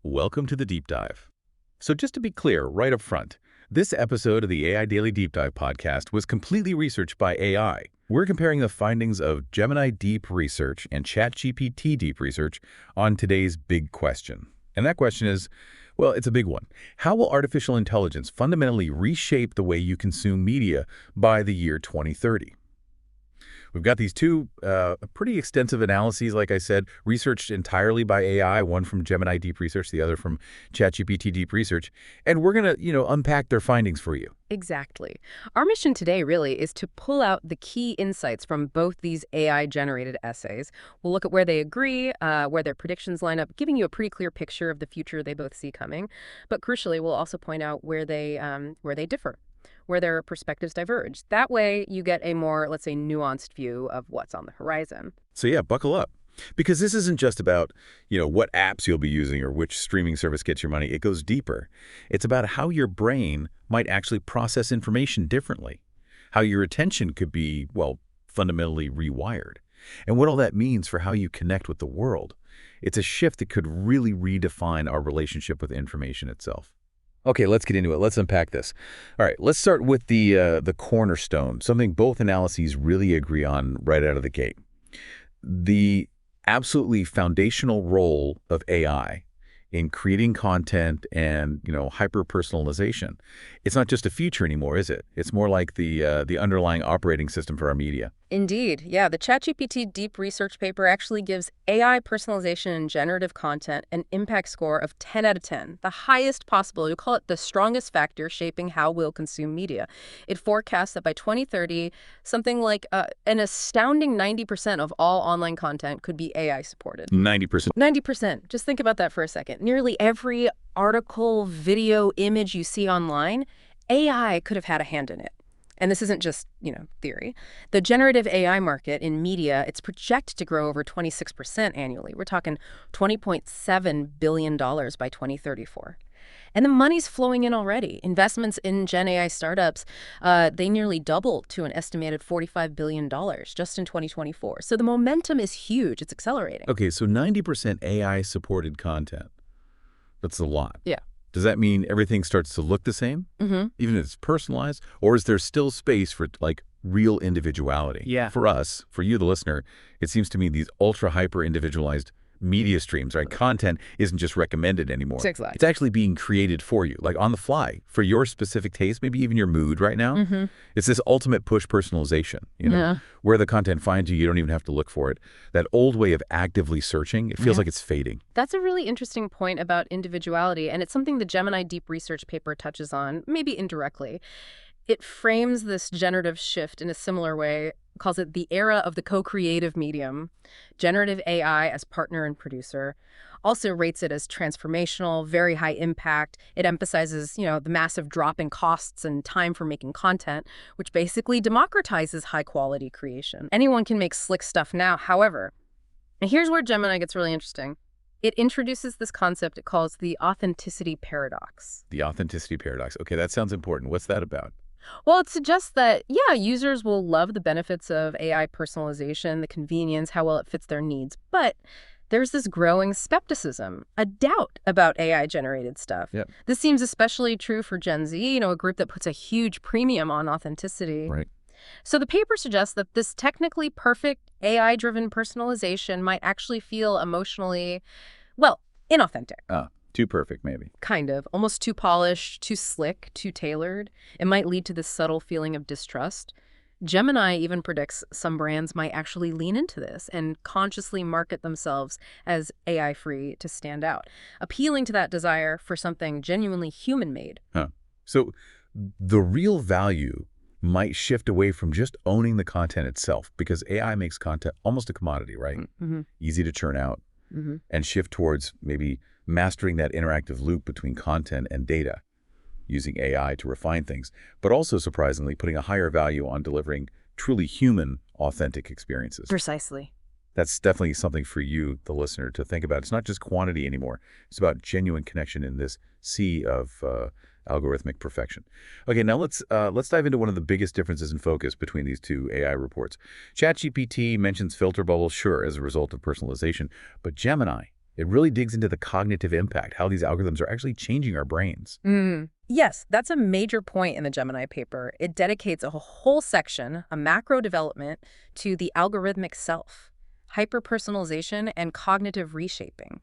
Welcome to the Deep Dive. So just to be clear right up front, this episode of the AI Daily Deep Dive podcast was completely researched by AI. We're comparing the findings of Gemini Deep Research and ChatGPT Deep Research on today's big question. And that question is, well, it's a big one. How will artificial intelligence fundamentally reshape the way you consume media by the year 2030? We've got these two pretty extensive analyses, like I said, researched entirely by AI, one from Gemini Deep Research, the other from ChatGPT Deep Research. And we're going to, unpack their findings for you. Exactly. Our mission today really is to pull out the key insights from both these AI-generated essays. We'll look at where they agree, where their predictions line up, giving you a pretty clear picture of the future they both see coming. But crucially, we'll also point out where they differ, where their perspectives diverge. That way, you get a more, let's say, nuanced view of what's on the horizon. So yeah, buckle up. Because this isn't just about, what apps you'll be using or which streaming service gets your money. It goes deeper. It's about how your brain might actually process information differently, how your attention could be, fundamentally rewired, and what all that means for how you connect with the world. It's a shift that could really redefine our relationship with information itself. Okay, let's get into it. Let's unpack this. All right, let's start with the cornerstone, something both analyses really agree on right out of the gate. The absolutely foundational role of AI in creating content and, hyper-personalization. It's not just a feature anymore, is it? It's more like the underlying operating system for our media. Indeed. Yeah, the ChatGPT Deep Research paper actually gives AI personalization and generative content an impact score of 10 out of 10, the highest possible. You call it the strongest factor shaping how we'll consume media. It forecasts that by 2030, something like an astounding 90% of all online content could be AI supported. 90%. 90%. Just think about that for a second. Nearly every article, video, image you see online, AI could have had a hand in it. And this isn't just, theory. The generative AI market in media, it's projected to grow over 26% annually. We're talking $20.7 billion by 2034. And the money's flowing in already. Investments in Gen AI startups, they nearly doubled to an estimated $45 billion just in 2024. So the momentum is huge. It's accelerating. Okay, so 90% AI-supported content. That's a lot. Yeah. Does that mean everything starts to look the same? Mm-hmm. Even if it's personalized? Or is there still space for, real individuality? Yeah. For us, for you, the listener, it seems to me these ultra-hyper-individualized media streams, right? Content isn't just recommended anymore. Exactly. It's actually being created for you, like on the fly, for your specific taste, maybe even your mood right now. Mm-hmm. It's this ultimate push personalization, Yeah. where the content finds you, you don't even have to look for it. That old way of actively searching, it feels like it's fading. That's a really interesting point about individuality, and it's something the Gemini Deep Research paper touches on, maybe indirectly. It frames this generative shift in a similar way, calls it the era of the co-creative medium, generative AI as partner and producer, also rates it as transformational, very high impact. It emphasizes, the massive drop in costs and time for making content, which basically democratizes high-quality creation. Anyone can make slick stuff now, however. And here's where Gemini gets really interesting. It introduces this concept it calls the authenticity paradox. The authenticity paradox. Okay, that sounds important. What's that about? Well, it suggests that, users will love the benefits of AI personalization, the convenience, how well it fits their needs. But there's this growing skepticism, a doubt about AI-generated stuff. Yep. This seems especially true for Gen Z, a group that puts a huge premium on authenticity. Right. So the paper suggests that this technically perfect AI-driven personalization might actually feel emotionally, inauthentic. Too perfect, maybe. Kind of. Almost too polished, too slick, too tailored. It might lead to this subtle feeling of distrust. Gemini even predicts some brands might actually lean into this and consciously market themselves as AI-free to stand out, appealing to that desire for something genuinely human-made. So the real value might shift away from just owning the content itself, because AI makes content almost a commodity, right? Mm-hmm. Easy to churn out, and shift towards maybe mastering that interactive loop between content and data, using AI to refine things, but also, surprisingly, putting a higher value on delivering truly human, authentic experiences. Precisely. That's definitely something for you, the listener, to think about. It's not just quantity anymore. It's about genuine connection in this sea of algorithmic perfection. Okay, now let's dive into one of the biggest differences in focus between these two AI reports. ChatGPT mentions filter bubbles, sure, as a result of personalization, but Gemini, It really digs into the cognitive impact, how these algorithms are actually changing our brains. Yes, that's a major point in the Gemini paper. It dedicates a whole section, a macro development, to the algorithmic self, hyperpersonalization, and cognitive reshaping.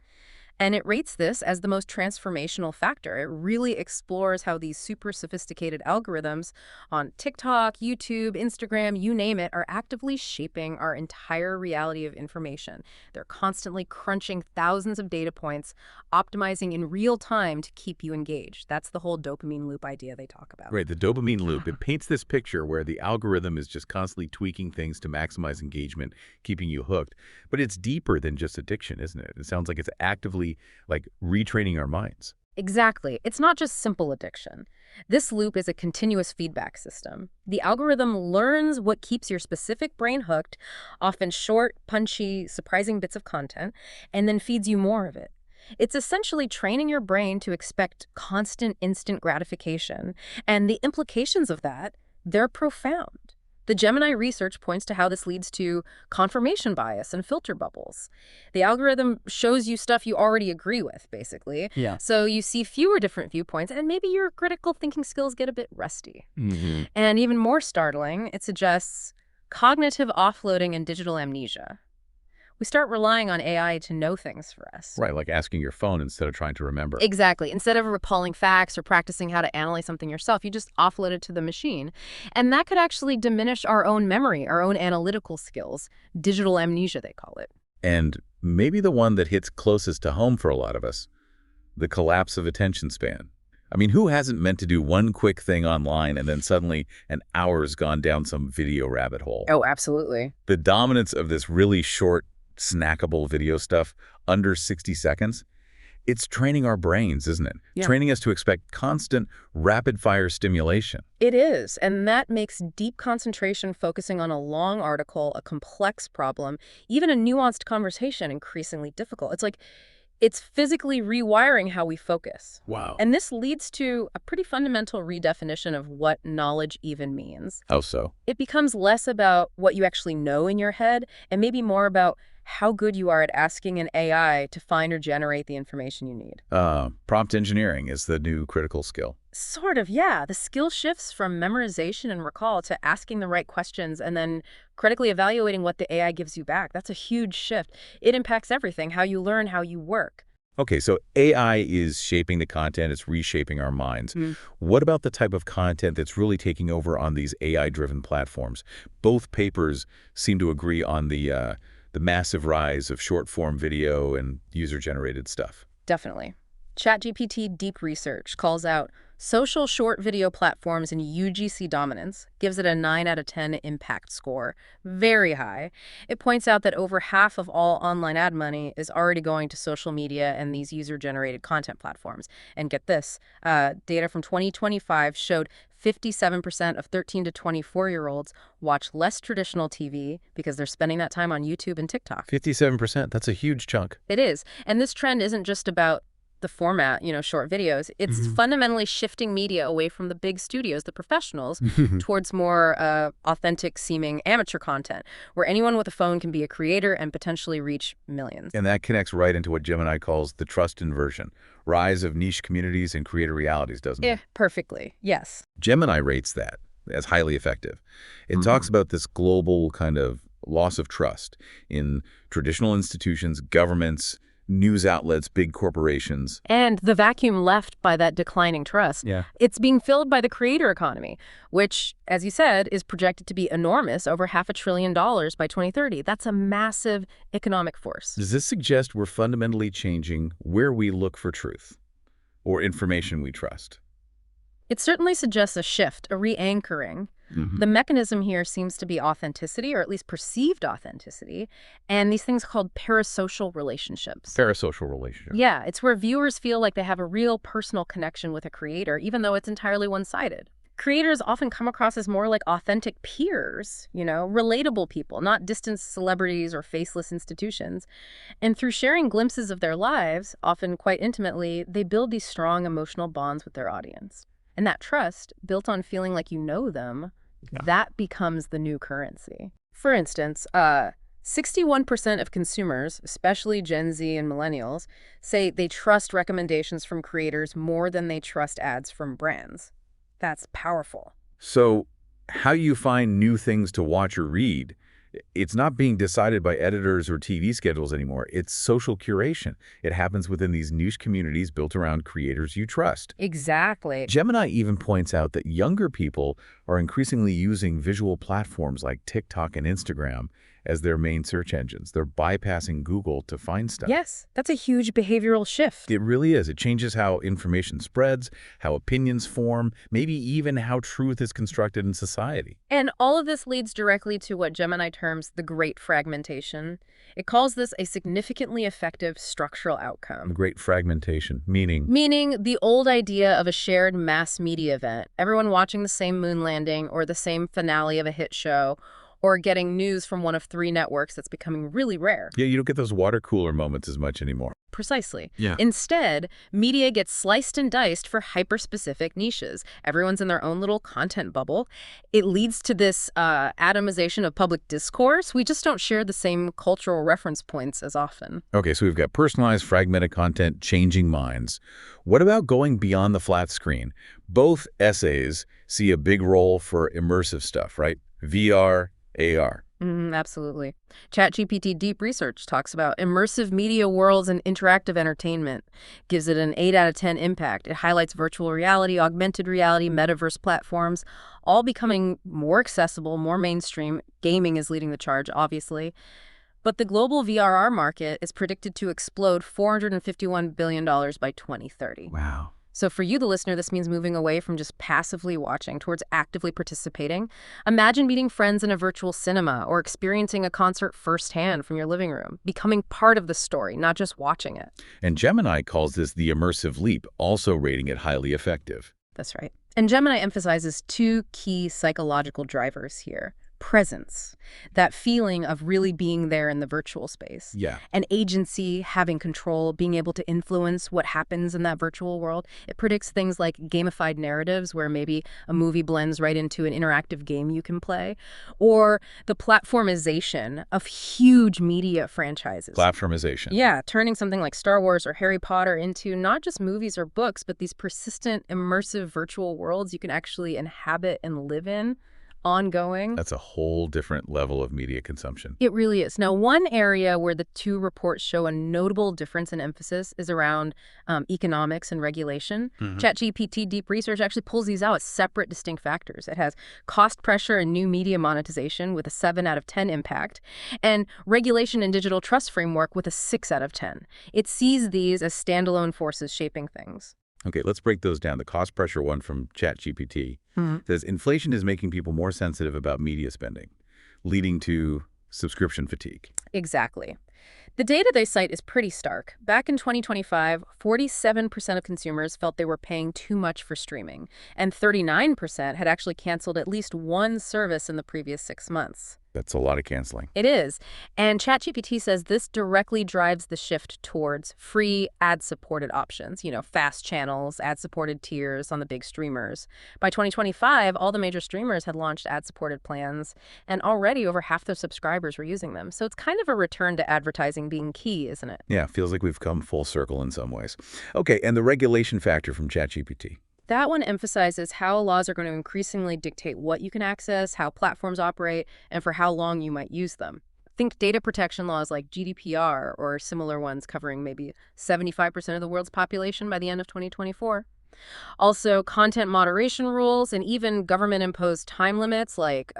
And it rates this as the most transformational factor. It really explores how these super sophisticated algorithms on TikTok, YouTube, Instagram, you name it, are actively shaping our entire reality of information. They're constantly crunching thousands of data points, optimizing in real time to keep you engaged. That's the whole dopamine loop idea they talk about. Right, the dopamine loop. It paints this picture where the algorithm is just constantly tweaking things to maximize engagement, keeping you hooked. But it's deeper than just addiction, isn't it? It sounds like it's actively like retraining our minds. Exactly. It's not just simple addiction. This loop is a continuous feedback system. The algorithm learns what keeps your specific brain hooked, often short, punchy, surprising bits of content, and then feeds you more of it. It's essentially training your brain to expect constant, instant gratification. And the implications of that, they're profound. The Gemini research points to how this leads to confirmation bias and filter bubbles. The algorithm shows you stuff you already agree with, basically. Yeah. So you see fewer different viewpoints, and maybe your critical thinking skills get a bit rusty. And even more startling, it suggests cognitive offloading and digital amnesia. We start relying on AI to know things for us. Right, like asking your phone instead of trying to remember. Exactly. Instead of recalling facts or practicing how to analyze something yourself, you just offload it to the machine. And that could actually diminish our own memory, our own analytical skills. Digital amnesia, they call it. And maybe the one that hits closest to home for a lot of us, the collapse of attention span. I mean, who hasn't meant to do one quick thing online and then suddenly an hour's gone down some video rabbit hole? Oh, absolutely. The dominance of this really short, snackable video stuff under 60 seconds, it's training our brains, isn't it? Yeah. Training us to expect constant, rapid-fire stimulation. It is, and that makes deep concentration focusing on a long article, a complex problem, even a nuanced conversation increasingly difficult. It's like it's physically rewiring how we focus. Wow. And this leads to a pretty fundamental redefinition of what knowledge even means. How so? It becomes less about what you actually know in your head and maybe more about how good you are at asking an AI to find or generate the information you need. Prompt engineering is the new critical skill. Sort of, yeah. The skill shifts from memorization and recall to asking the right questions and then critically evaluating what the AI gives you back. That's a huge shift. It impacts everything, how you learn, how you work. Okay, so AI is shaping the content, it's reshaping our minds. What about the type of content that's really taking over on these AI-driven platforms? Both papers seem to agree on the massive rise of short-form video and user-generated stuff. Definitely. ChatGPT Deep Research calls out social short video platforms in UGC dominance, gives it a 9 out of 10 impact score. Very high. It points out that over half of all online ad money is already going to social media and these user-generated content platforms. And get this, data from 2025 showed 57% of 13 to 24-year-olds watch less traditional TV because they're spending that time on YouTube and TikTok. 57%, that's a huge chunk. It is. And this trend isn't just about the format, short videos. It's fundamentally shifting media away from the big studios, the professionals, towards more authentic-seeming amateur content, where anyone with a phone can be a creator and potentially reach millions. And that connects right into what Gemini calls the trust inversion, rise of niche communities and creator realities, doesn't it? Perfectly, yes. Gemini rates that as highly effective. It talks about this global kind of loss of trust in traditional institutions, governments, news outlets, big corporations. And the vacuum left by that declining trust. Yeah. It's being filled by the creator economy, which, as you said, is projected to be enormous, over $500 billion by 2030. That's a massive economic force. Does this suggest we're fundamentally changing where we look for truth or information we trust? It certainly suggests a shift, a re-anchoring. The mechanism here seems to be authenticity, or at least perceived authenticity, and these things called parasocial relationships. Parasocial relationship. Yeah, it's where viewers feel like they have a real personal connection with a creator, even though it's entirely one-sided. Creators often come across as more like authentic peers, relatable people, not distant celebrities or faceless institutions. And through sharing glimpses of their lives, often quite intimately, they build these strong emotional bonds with their audience. And that trust, built on feeling like you know them, that becomes the new currency. For instance, 61% of consumers, especially Gen Z and millennials, say they trust recommendations from creators more than they trust ads from brands. That's powerful. So how you find new things to watch or read, it's not being decided by editors or TV schedules anymore. It's social curation. It happens within these niche communities built around creators you trust. Exactly. Gemini even points out that younger people are increasingly using visual platforms like TikTok and Instagram as their main search engines. They're bypassing Google to find stuff. Yes, that's a huge behavioral shift. It really is. It changes how information spreads, how opinions form, maybe even how truth is constructed in society. And all of this leads directly to what Gemini terms the great fragmentation. It calls this a significantly effective structural outcome. Great fragmentation, meaning Meaning the old idea of a shared mass media event, everyone watching the same moon landing or the same finale of a hit show, or getting news from one of 3 networks that's becoming really rare. yeah, you don't get those water cooler moments as much anymore. Precisely. Yeah. Instead, media gets sliced and diced for hyper-specific niches. Everyone's in their own little content bubble. It leads to this atomization of public discourse. We just don't share the same cultural reference points as often. Okay, so we've got personalized, fragmented content, changing minds. What about going beyond the flat screen? Both essays see a big role for immersive stuff, right? VR, AR. Absolutely. ChatGPT Deep Research talks about immersive media worlds and interactive entertainment, gives it an 8 out of 10 impact. It highlights virtual reality, augmented reality, metaverse platforms, all becoming more accessible, more mainstream. Gaming is leading the charge, obviously. But the global VRR market is predicted to explode $451 billion by 2030. Wow. So for you, the listener, this means moving away from just passively watching towards actively participating. Imagine meeting friends in a virtual cinema or experiencing a concert firsthand from your living room, becoming part of the story, not just watching it. And Gemini calls this the immersive leap, also rating it highly effective. That's right. And Gemini emphasizes 2 key psychological drivers here. Presence, that feeling of really being there in the virtual space. Yeah. And agency, having control, being able to influence what happens in that virtual world. It predicts things like gamified narratives where maybe a movie blends right into an interactive game you can play, or the platformization of huge media franchises. Platformization. Yeah, turning something like Star Wars or Harry Potter into not just movies or books, but these persistent, immersive virtual worlds you can actually inhabit and live in. Ongoing. That's a whole different level of media consumption. It really is. Now, one area where the 2 reports show a notable difference in emphasis is around economics and regulation. ChatGPT Deep Research actually pulls these out as separate, distinct factors. It has cost pressure and new media monetization with a 7 out of 10 impact, and regulation and digital trust framework with a 6 out of 10. It sees these as standalone forces shaping things. Okay, let's break those down. The cost pressure one from ChatGPT says inflation is making people more sensitive about media spending, leading to subscription fatigue. Exactly. The data they cite is pretty stark. Back in 2025, 47% of consumers felt they were paying too much for streaming, and 39% had actually canceled at least one service in the previous 6 months. That's a lot of canceling. It is. And ChatGPT says this directly drives the shift towards free ad-supported options, fast channels, ad-supported tiers on the big streamers. By 2025, all the major streamers had launched ad-supported plans, and already over half their subscribers were using them. So it's kind of a return to advertising being key, isn't it? Yeah, feels like we've come full circle in some ways. Okay, and the regulation factor from ChatGPT. That one emphasizes how laws are going to increasingly dictate what you can access, how platforms operate, and for how long you might use them. Think data protection laws like GDPR or similar ones covering maybe 75% of the world's population by the end of 2024. Also, content moderation rules and even government-imposed time limits like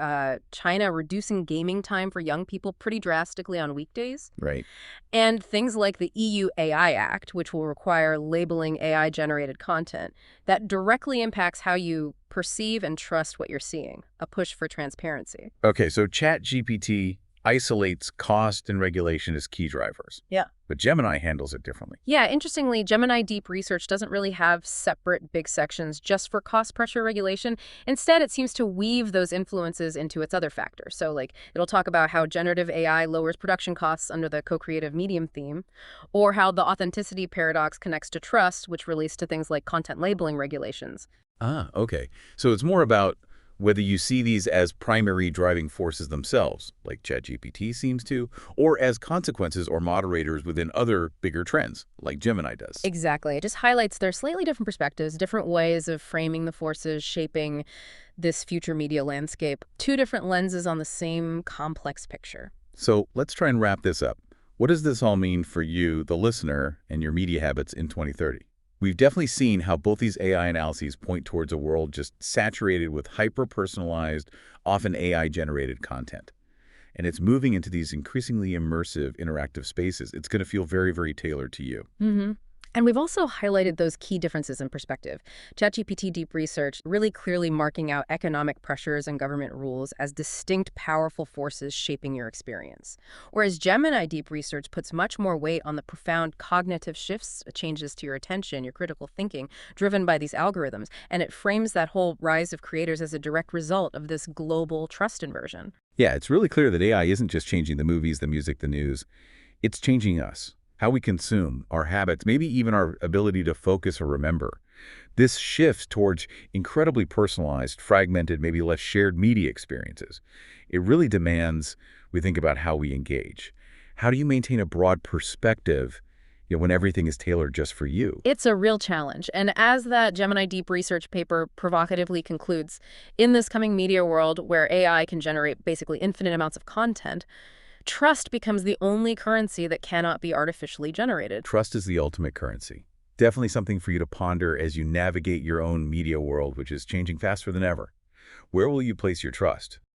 China reducing gaming time for young people pretty drastically on weekdays. Right. And things like the EU AI Act, which will require labeling AI-generated content, that directly impacts how you perceive and trust what you're seeing, a push for transparency. Okay, so ChatGPT isolates cost and regulation as key drivers. Yeah. But Gemini handles it differently. Yeah, interestingly, Gemini Deep Research doesn't really have separate big sections just for cost pressure regulation. Instead, it seems to weave those influences into its other factors. So, it'll talk about how generative AI lowers production costs under the co-creative medium theme, or how the authenticity paradox connects to trust, which relates to things like content labeling regulations. Ah, okay. So it's more about whether you see these as primary driving forces themselves, like ChatGPT seems to, or as consequences or moderators within other bigger trends, like Gemini does. Exactly. It just highlights their slightly different perspectives, different ways of framing the forces shaping this future media landscape, two different lenses on the same complex picture. So let's try and wrap this up. What does this all mean for you, the listener, and your media habits in 2030? We've definitely seen how both these AI analyses point towards a world just saturated with hyper-personalized, often AI-generated content. And it's moving into these increasingly immersive, interactive spaces. It's going to feel very, very tailored to you. hmm And we've also highlighted those key differences in perspective. ChatGPT Deep Research really clearly marking out economic pressures and government rules as distinct, powerful forces shaping your experience. Whereas Gemini Deep Research puts much more weight on the profound cognitive shifts, changes to your attention, your critical thinking, driven by these algorithms. And it frames that whole rise of creators as a direct result of this global trust inversion. Yeah, it's really clear that AI isn't just changing the movies, the music, the news. It's changing us, how we consume, our habits, maybe even our ability to focus or remember. This shifts towards incredibly personalized, fragmented, maybe less shared media experiences. It really demands we think about how we engage. How do you maintain a broad perspective, when everything is tailored just for you? It's a real challenge. And as that Gemini Deep Research paper provocatively concludes, in this coming media world where AI can generate basically infinite amounts of content, trust becomes the only currency that cannot be artificially generated. Trust is the ultimate currency. Definitely something for you to ponder as you navigate your own media world, which is changing faster than ever. Where will you place your trust?